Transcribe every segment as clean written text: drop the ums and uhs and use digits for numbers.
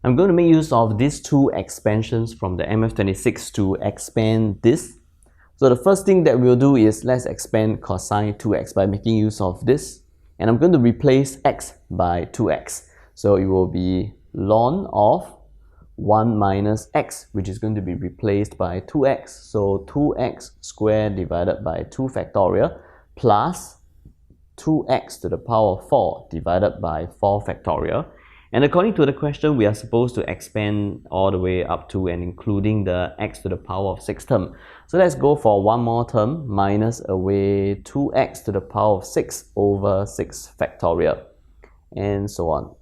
I'm going to make use of these two expansions from the MF26 to expand this. So the first thing that we'll do is let's expand cosine 2x by making use of this. And I'm going to replace x by 2x. So it will be ln of 1 minus x, which is going to be replaced by 2x. So 2x squared divided by 2 factorial plus 2x to the power of 4 divided by 4 factorial. And according to the question, we are supposed to expand all the way up to and including the x to the power of 6 term. So let's go for one more term, minus away 2x to the power of 6 over 6 factorial, and so on.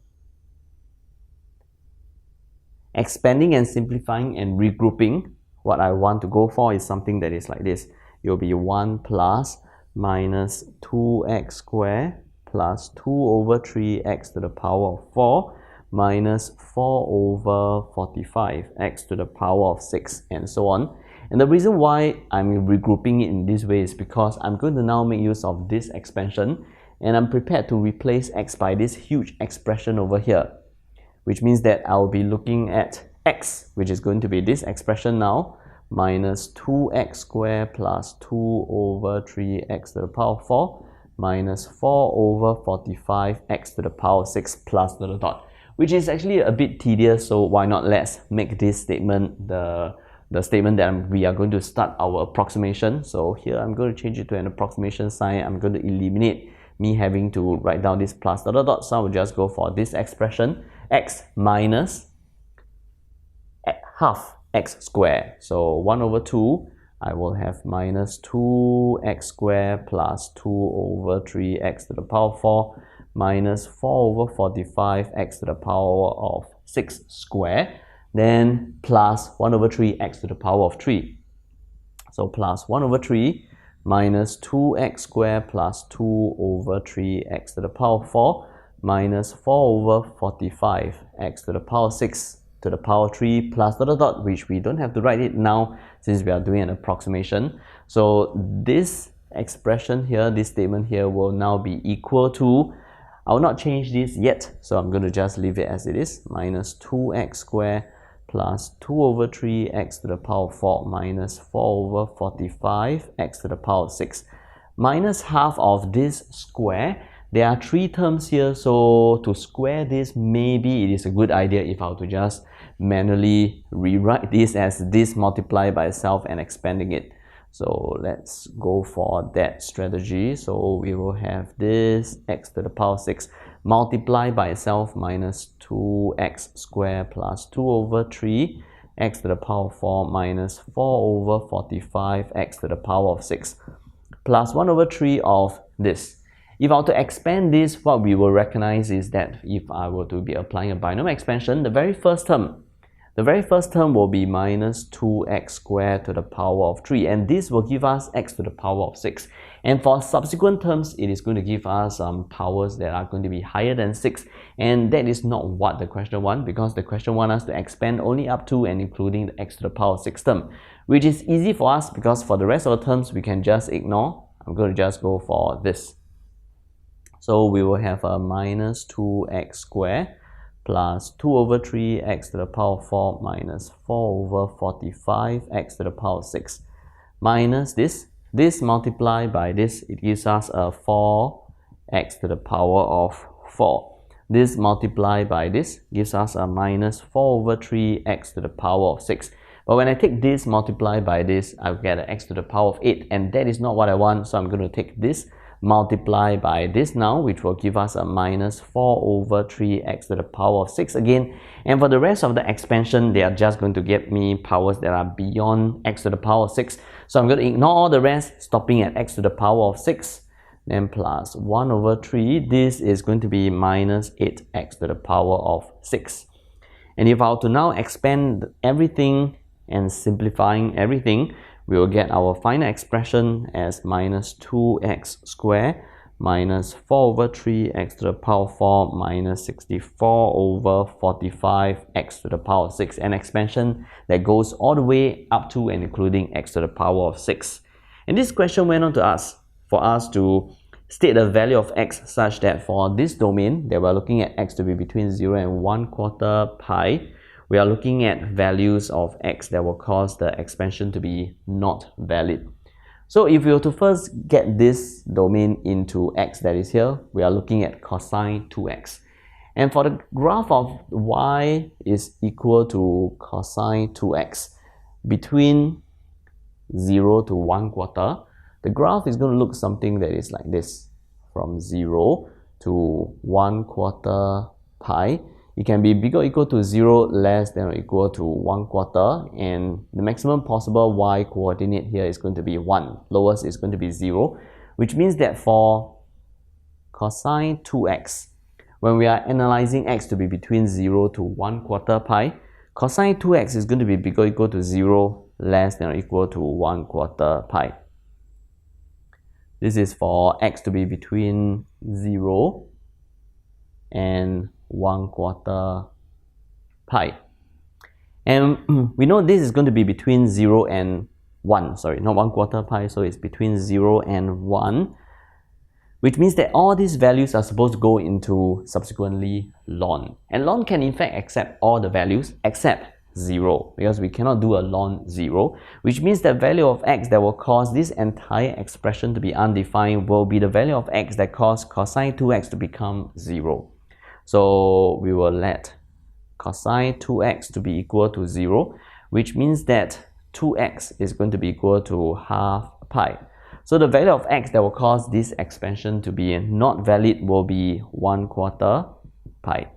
Expanding and simplifying and regrouping, what I want to go for is something that is like this. It will be 1 plus minus 2x squared plus 2 over 3x to the power of 4 minus 4 over 45x to the power of 6, and so on. And the reason why I'm regrouping it in this way is because I'm going to now make use of this expansion, and I'm prepared to replace x by this huge expression over here, which means that I'll be looking at x, which is going to be this expression now, minus 2x squared plus 2 over 3x to the power of 4 minus 4 over 45x to the power of 6 plus dot dot, which is actually a bit tedious, so why not let's make this statement the statement that we are going to start our approximation. So here I'm going to change it to an approximation sign. I'm going to eliminate me having to write down this plus dot dot, so I will just go for this expression, x minus half x squared. So 1 over 2, I will have minus 2x squared plus 2 over 3x to the power of 4 minus 4 over 45x to the power of 6 squared, then plus 1 over 3x to the power of 3. So plus 1 over 3 minus 2x squared plus 2 over 3x to the power of 4 minus 4 over 45x to the power of 6 to the power 3 plus dot dot dot, which we don't have to write it now since we are doing an approximation. So this expression here, this statement here will now be equal to, I will not change this yet, so I'm going to just leave it as it is, minus 2x squared plus 2 over 3x to the power of 4 minus 4 over 45x to the power of 6 minus half of this square. There are 3 terms here, so to square this, maybe it is a good idea if I were to just manually rewrite this as this multiplied by itself and expanding it. So let's go for that strategy. So we will have this x to the power 6 multiplied by itself minus 2x squared plus 2 over 3 x to the power of 4 minus 4 over 45 x to the power of 6 plus 1 over 3 of this. If I were to expand this, what we will recognize is that if I were to be applying a binomial expansion, the very first term will be minus 2x squared to the power of 3, and this will give us x to the power of 6. And for subsequent terms, it is going to give us powers that are going to be higher than 6, and that is not what the question wants, because the question wants us to expand only up to and including the x to the power of 6 term, which is easy for us because for the rest of the terms we can just ignore. I'm going to just go for this. So we will have a minus 2x squared plus 2 over 3x to the power of 4 minus 4 over 45x to the power of 6 minus this multiplied by this, it gives us a 4x to the power of 4. This multiplied by this gives us a minus 4 over 3x to the power of 6. But when I take this multiplied by this, I'll get an x to the power of 8, and that is not what I want, so I'm going to take this multiply by this now, which will give us a minus 4 over 3x to the power of 6 again. And for the rest of the expansion, they are just going to give me powers that are beyond x to the power of 6. So I'm going to ignore all the rest, stopping at x to the power of 6. Then plus 1 over 3, this is going to be minus 8x to the power of 6. And if I were to now expand everything and simplifying everything, we will get our final expression as minus 2x squared minus 4 over 3x to the power of 4 minus 64 over 45x to the power of 6, an expansion that goes all the way up to and including x to the power of 6. And this question went on to ask for us to state a value of x such that for this domain that we're looking at x to be between 0 and 1/4 pi, we are looking at values of x that will cause the expansion to be not valid. So if we were to first get this domain into x that is here, we are looking at cosine 2x. And for the graph of y is equal to cosine 2x between 0 to 1/4, the graph is going to look something that is like this. From 0 to 1/4 pi, it can be bigger or equal to 0, less than or equal to 1/4, and the maximum possible y coordinate here is going to be 1. Lowest is going to be 0, which means that for cosine 2x, when we are analyzing x to be between 0 to 1/4 pi, cosine 2x is going to be bigger or equal to 0, less than or equal to 1/4 pi. This is for x to be between 0 and 1/4 pi. And we know this is going to be between 0 and 1. Sorry, not 1/4 pi, so it's between 0 and 1. Which means that all these values are supposed to go into subsequently ln. And ln can in fact accept all the values except 0, because we cannot do a ln 0, which means the value of x that will cause this entire expression to be undefined will be the value of x that cause cosine 2x to become 0. So we will let cosine 2x to be equal to 0, which means that 2x is going to be equal to half pi. So the value of x that will cause this expansion to be not valid will be 1/4 pi.